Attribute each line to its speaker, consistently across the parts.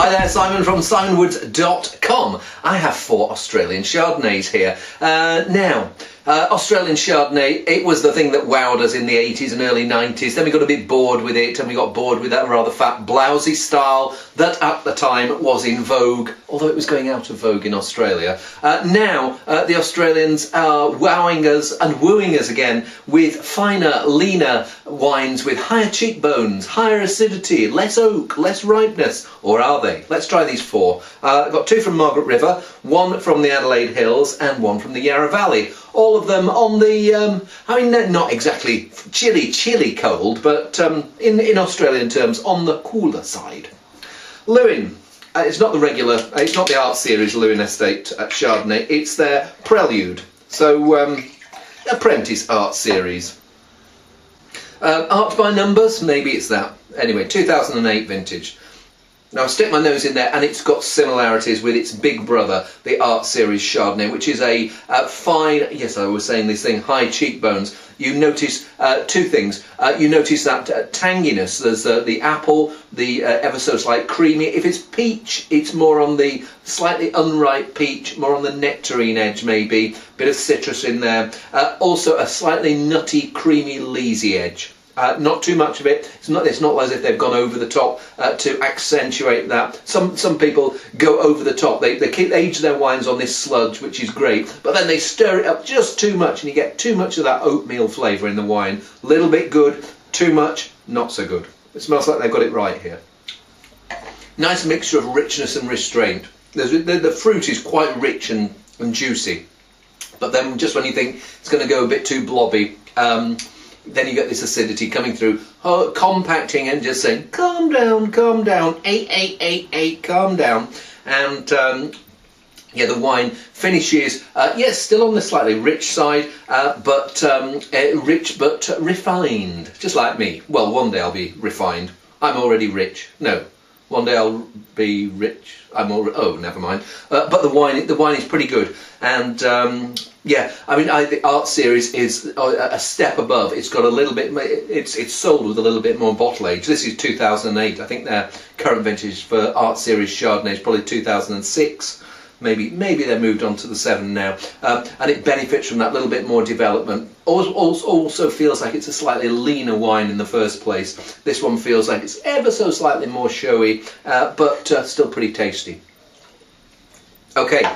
Speaker 1: Hi there, Simon from simonwoods.com. I have 4 Australian Chardonnays here. Australian Chardonnay, it was the thing that wowed us in the 80s and early 90s. Then we got a bit bored with it, and we got bored with that rather fat, blousy style that at the time was in vogue, although it was going out of vogue in Australia. Now, the Australians are wowing us and wooing us again with finer, leaner wines with higher cheekbones, higher acidity, less oak, less ripeness. Or are they? Let's try these 4. I've got 2 from Margaret River, 1 from the Adelaide Hills, and 1 from the Yarra Valley. All of them on the, not exactly chilly cold, but in Australian terms, on the cooler side. Lewin, it's not the regular, it's not the art series Lewin Estate Chardonnay, it's their Prelude. So, Apprentice art series. Art by numbers, maybe it's that. Anyway, 2008 vintage. Now I stick my nose in there and it's got similarities with its big brother, the Art Series Chardonnay, which is a fine, yes I was saying this thing, high cheekbones. You notice 2 things. You notice that tanginess, there's the apple, the ever so slight creamy. If it's peach, it's more on the slightly unripe peach, more on the nectarine edge maybe, bit of citrus in there. Also a slightly nutty, creamy, leesy edge. Not too much of it. It's not as if they've gone over the top to accentuate that. Some people go over the top. They age their wines on this sludge, which is great, but then they stir it up just too much, and you get too much of that oatmeal flavour in the wine. A little bit good, too much, not so good. It smells like they've got it right here. Nice mixture of richness and restraint. The fruit is quite rich and juicy, but then just when you think it's going to go a bit too blobby, then you get this acidity coming through, compacting and just saying, calm down, calm down, calm down. And yeah, the wine finishes, yes, still on the slightly rich side, but rich but refined, just like me. Well, one day I'll be refined. I'm already rich. No, one day I'll be rich. I'm already, oh, never mind. But the wine is pretty good. And yeah, I mean, the Art Series is a step above. It's got a little bit, it's sold with a little bit more bottle age. This is 2008. I think their current vintage for Art Series Chardonnay is probably 2006. Maybe they're moved on to the 7 now. And it benefits from that little bit more development. Also feels like it's a slightly leaner wine in the first place. This one feels like it's ever so slightly more showy, but still pretty tasty. Okay.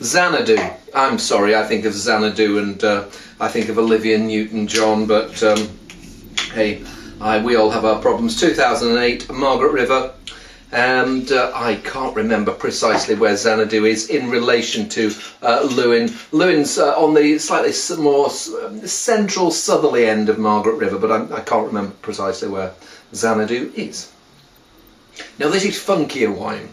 Speaker 1: Xanadu. I'm sorry, I think of Xanadu and I think of Olivia Newton-John, but hey, we all have our problems. 2008, Margaret River, and I can't remember precisely where Xanadu is in relation to Lewin. Lewin's on the slightly more central southerly end of Margaret River, but I can't remember precisely where Xanadu is. Now this is funkier wine.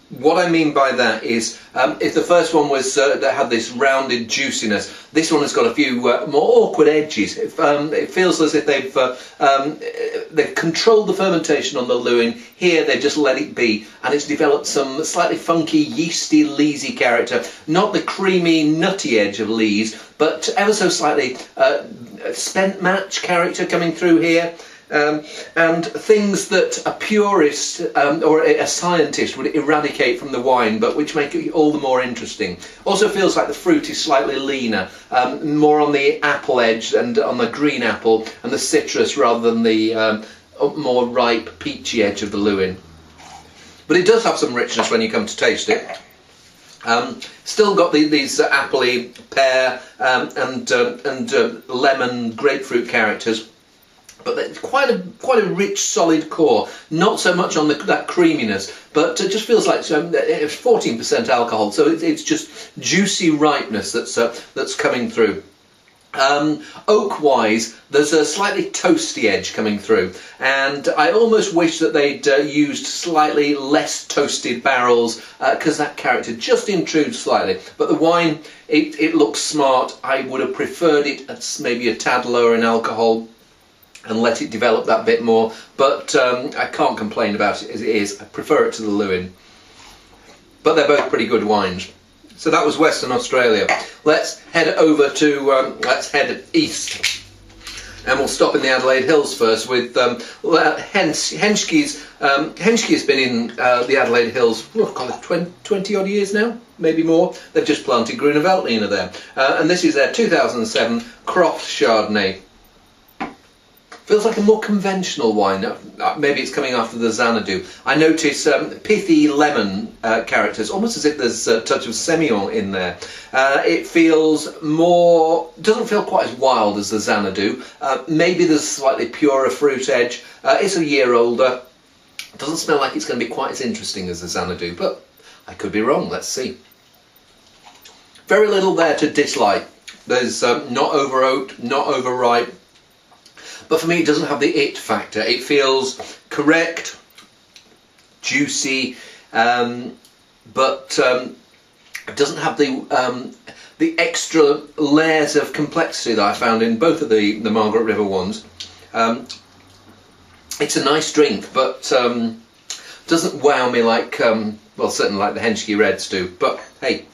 Speaker 1: What I mean by that is, if the first one was that had this rounded juiciness, this one has got a few more awkward edges. It feels as if they've controlled the fermentation on the Lewin. Here they've just let it be, and it's developed some slightly funky, yeasty, leesy character. Not the creamy, nutty edge of lees, but ever so slightly spent match character coming through here. And things that a purist or a scientist would eradicate from the wine, but which make it all the more interesting. Also feels like the fruit is slightly leaner, more on the apple edge and on the green apple and the citrus rather than the more ripe peachy edge of the Lewin. But it does have some richness when you come to taste it. Still got these appley, pear and lemon, grapefruit characters. But it's quite a rich, solid core. Not so much on that creaminess, but it just feels like it's 14% alcohol. So it's just juicy ripeness that's coming through. Oak-wise, there's a slightly toasty edge coming through, and I almost wish that they'd used slightly less toasted barrels, because that character just intrudes slightly. But the wine, it looks smart. I would have preferred it at maybe a tad lower in alcohol and let it develop that bit more, but I can't complain about it as it is. I prefer it to the Lewin, but they're both pretty good wines. So that was Western Australia. Let's head over to let's head east. And we'll stop in the Adelaide Hills first with Henchy's. Henchy's been in the Adelaide Hills, call it 20 odd years now, maybe more. They've just planted Grüne Veltliner there. And this is their 2007 Croft Chardonnay. Feels like a more conventional wine. Maybe it's coming after the Xanadu. I notice pithy lemon characters, almost as if there's a touch of Semillon in there. It feels more, doesn't feel quite as wild as the Xanadu. Maybe there's a slightly purer fruit edge. It's a year older. Doesn't smell like it's going to be quite as interesting as the Xanadu, but I could be wrong. Let's see. Very little there to dislike. There's not over oaked, not overripe. But for me, it doesn't have the it factor. It feels correct, juicy, but it doesn't have the extra layers of complexity that I found in both of the Margaret River ones. It's a nice drink, but doesn't wow me like, well, certainly like the Henchy Reds do. But hey,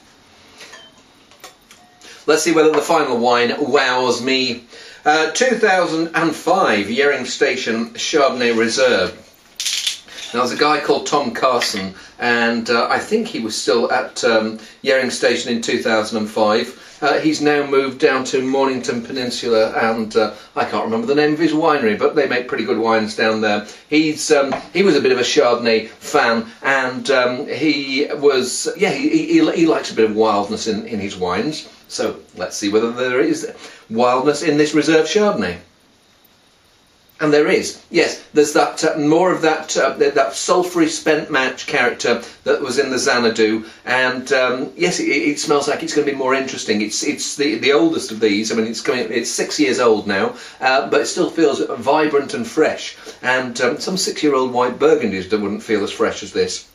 Speaker 1: let's see whether the final wine wows me. 2005 Yering Station Chardonnay Reserve. Now there's a guy called Tom Carson, and I think he was still at Yering Station in 2005. He's now moved down to Mornington Peninsula, and I can't remember the name of his winery, but they make pretty good wines down there. He was a bit of a Chardonnay fan, and he likes a bit of wildness in his wines. So let's see whether there is wildness in this reserve Chardonnay. And there is, yes. There's that more of that that sulphury spent match character that was in the Xanadu, and yes, it smells like it's going to be more interesting. It's the oldest of these. I mean, it's 6 years old now, but it still feels vibrant and fresh. And some 6-year-old white Burgundies that wouldn't feel as fresh as this.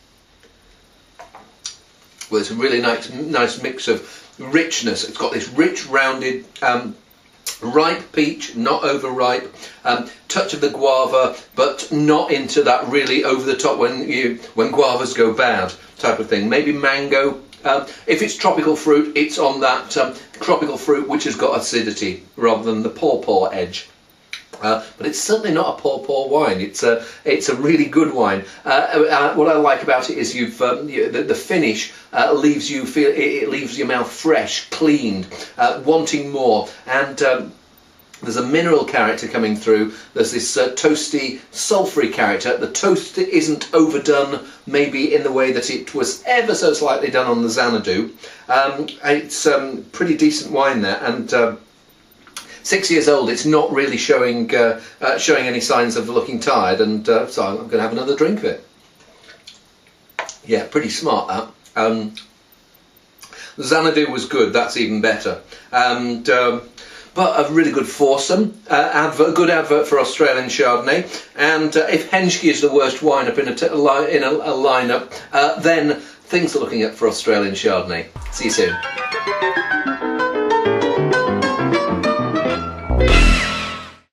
Speaker 1: Well, it's a really nice mix of richness. It's got this rich, rounded, ripe peach, not overripe, touch of the guava, but not into that really over the top when guavas go bad type of thing. Maybe mango. If it's tropical fruit, it's on that tropical fruit which has got acidity rather than the pawpaw edge. But it's certainly not a pawpaw wine. It's a really good wine. What I like about it is the finish leaves your mouth fresh, cleaned, wanting more, and there's a mineral character coming through. There's this toasty, sulphury character. The toast isn't overdone, maybe in the way that it was ever so slightly done on the Xanadu. It's pretty decent wine there, and 6 years old. It's not really showing any signs of looking tired, and so I'm going to have another drink of it. Yeah, pretty smart that. The Xanadu was good. That's even better. And but a really good foursome, good advert for Australian Chardonnay. And if Henchy is the worst wine up in a lineup, then things are looking up for Australian Chardonnay. See you soon.